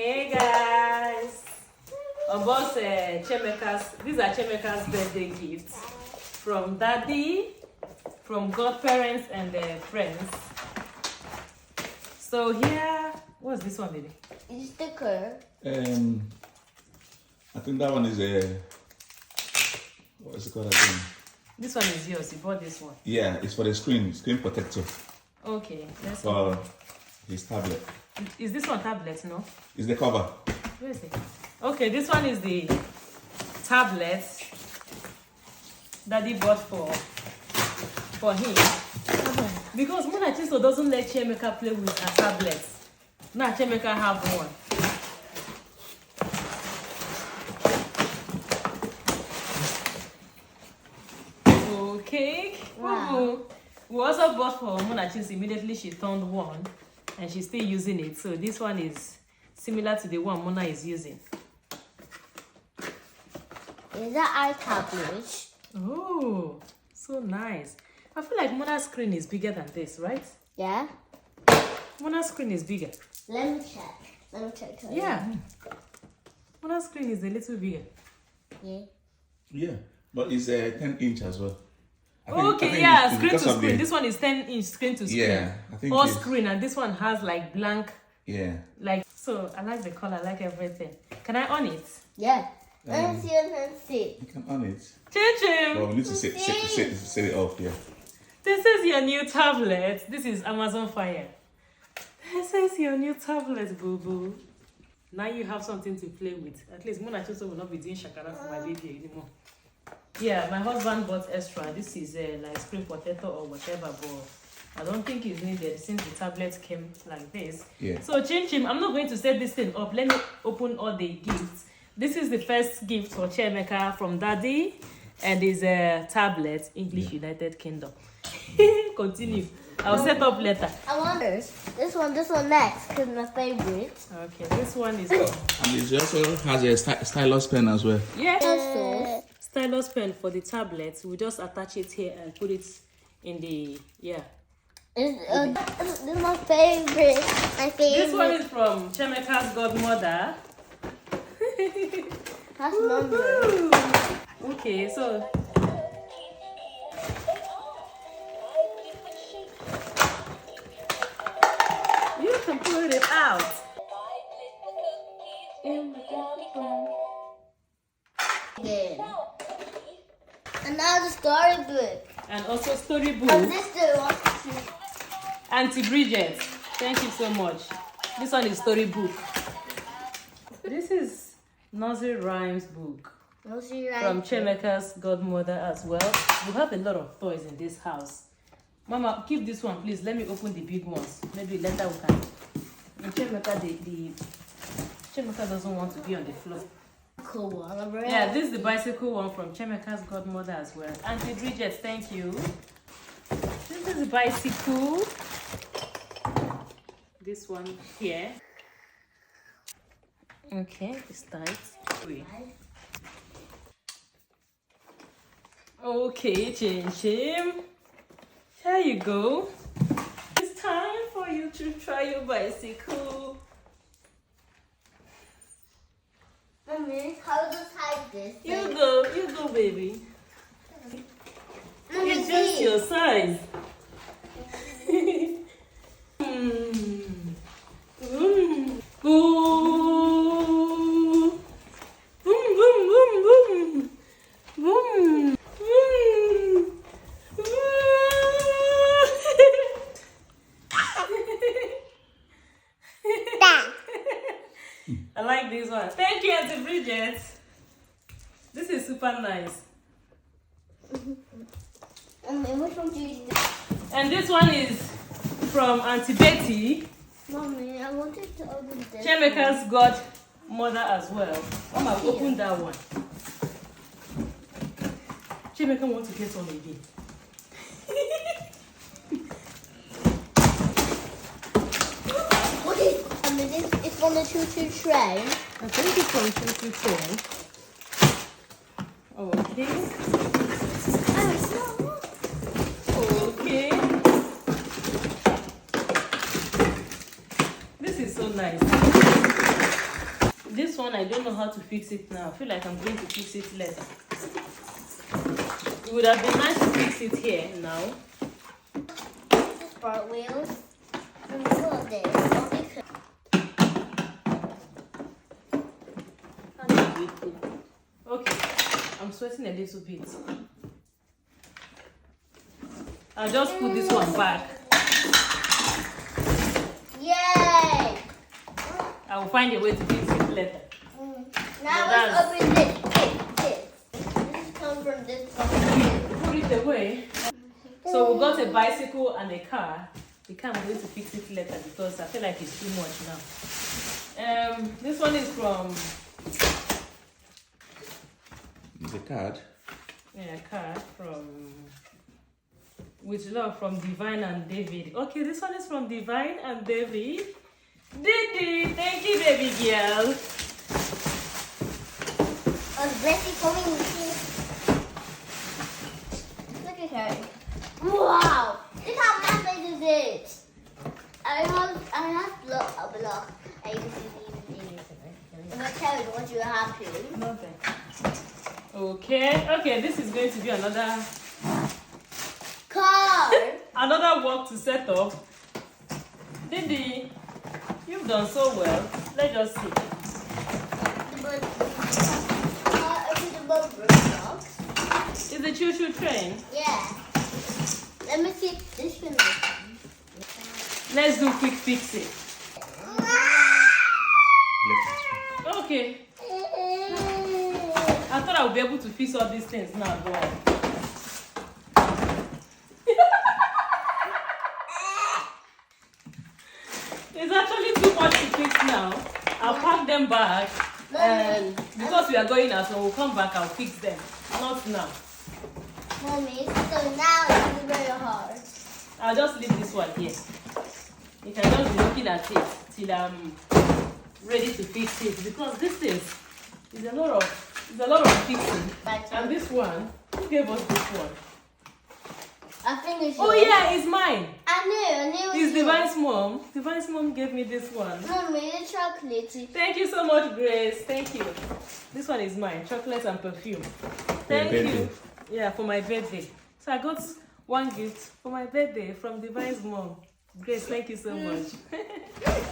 Hey guys! About Chiemeka's, these are Chiemeka's birthday gifts from Daddy, from godparents and their friends. So here, what's this one, baby? It's sticker. I think that one is a, what is it called again? This one is yours. You bought this one. Yeah, it's for the screen protector. Okay, let's for his tablet. Is this one tablet? No. It's the cover. Where is it? Okay, this one is the tablet Daddy bought for him. Because Mona Chiso doesn't let Chiemeka play with her tablets. Now Chiemeka have one. Okay. Wow. We also bought for Mona Chiso. Immediately she turned one and she's still using it. So this one is similar to the one Mona is using. Is that our tablet? Oh, so nice. I feel like Mona's screen is bigger than this, right? Yeah. Mona's screen is bigger. Let me check. Yeah. Mona's screen is a little bigger. Yeah. Yeah, but it's 10-inch as well. I think yeah, it's screen to because of screen. the- This one is 10-inch screen to screen. Yeah, I think All it's- screen, and this one has like blank. Yeah. Like, so I like the color, I like everything. Can I on it? Yeah. Let me see. You can on it. Chim Well, we need to set it off, yeah. This is your new tablet. This is Amazon Fire. This is your new tablet, boo boo. Now you have something to play with. At least Mona Chiso will not be doing shakara for my baby anymore. Yeah, my husband bought extra. This is like screen protector or whatever, but I don't think it's needed since the tablet came like this. Yeah. So Chim, I'm not going to set this thing up. Let me open all the gifts. This is the first gift for Chiemeka from Daddy, and is a tablet, English United Kingdom. Continue. I'll set up later. I want this one next, because my favorite. Okay, this one is And it also has a stylus pen as well. yeah. Stylus pen for the tablet. We just attach it here and put it in the This is my favorite. This one is from Chiemeka's godmother. That's number. Ooh. Okay, so you can put it out. Good. Another storybook. And also storybook. And this one. Auntie Bridget, thank you so much. This one is storybook. This is nursery rhymes book from Chiemeka's godmother as well. We have a lot of toys in this house. Mama, keep this one, please. Let me open the big ones. Maybe later we can. And Chiemeka doesn't want to be on the floor. Cool one. Yeah, this is the bicycle one from Chiemeka's godmother as well. Auntie Bridget, thank you. This is the bicycle. This one here. Okay, it's tight. Wait. Okay, Chim. Here you go. It's time for you to try your bicycle. Mommy, how to hide this? You go, baby. Mommy, It's just see. your size. Ooh. Boom, boom, boom, boom. Boom. Boom. I like this one. Thank you, Auntie Bridget. This is super nice. Mommy, which one do you do? And this one is from Auntie Betty, Mommy, I wanted to open this. Chiemeka's godmother as well. Mama, open that one. Chiemeka wants to get on again. Okay, it's from the choo-choo train. I think it's from Choo Train. Okay. Oh, it's not. Okay. This is so nice. one, I don't know how to fix it now. I feel like I'm going to fix it later. It would have been nice to fix it here now. This is front wheels. And look at this. Okay, I'm sweating a little bit. I'll just put this one back. Yay! I will find a way to fix it later. Now let's open this. This comes from this box. Put it away. So we got a bicycle and a car. The car, I'm going to fix it later because I feel like it's too much now. This one is from... It's a card. Yeah, a card from... With love from Divine and David. Okay, this one is from Divine and David. Didi, thank you, baby girl. Oh, Bessie coming. Look at her. Wow! Look how massive is it. I have a block. I can see these. I'm gonna tell you what you have to. Nothing. Okay, this is going to be another Car. another work to set up. Didi, you've done so well. Let's just see. Open the bumper box. Is the choo-choo train? Yeah. Let me see this one. Let's do quick fix it. Okay. I thought I would be able to fix all these things now, but it's actually too much to fix now. I'll pack them back, and because we are going out, so we'll come back, I'll fix them. Not now. Mommy, so now it's very hard. I'll just leave this one here. You can just be looking at it till I'm ready to fix it, because this thing is a lot of fixing. And this one, who gave us this one? I think it's Oh yours. yeah, it's mine. I knew it was It's yours. Divine's mom. Divine's mom gave me this one. Mommy, the chocolate. Thank you so much, Grace. Thank you. This one is mine, chocolate and perfume. Thank you. Yeah, for my birthday. So I got one gift for my birthday from Divine's mom. Grace, thank you so much.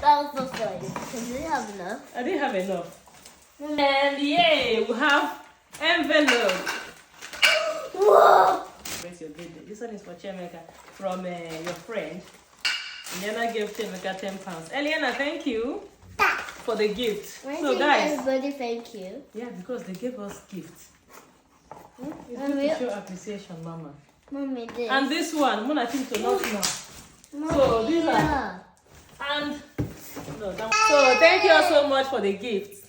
That was so funny. Because you didn't have enough. I didn't have enough. And yay, we have envelope. Whoa! Grace, your birthday. This one is for Chiemeka from your friend. Eliana gave Chiemeka £10. Eliana, thank you for the gift. Why So did guys, everybody thank you? yeah, because they gave us gifts. It's Mommy. good to show appreciation, Mama. Mommy, this. And this one, Mona think to not know. Mommy, So these are yeah. and no. So thank you all so much for the gifts.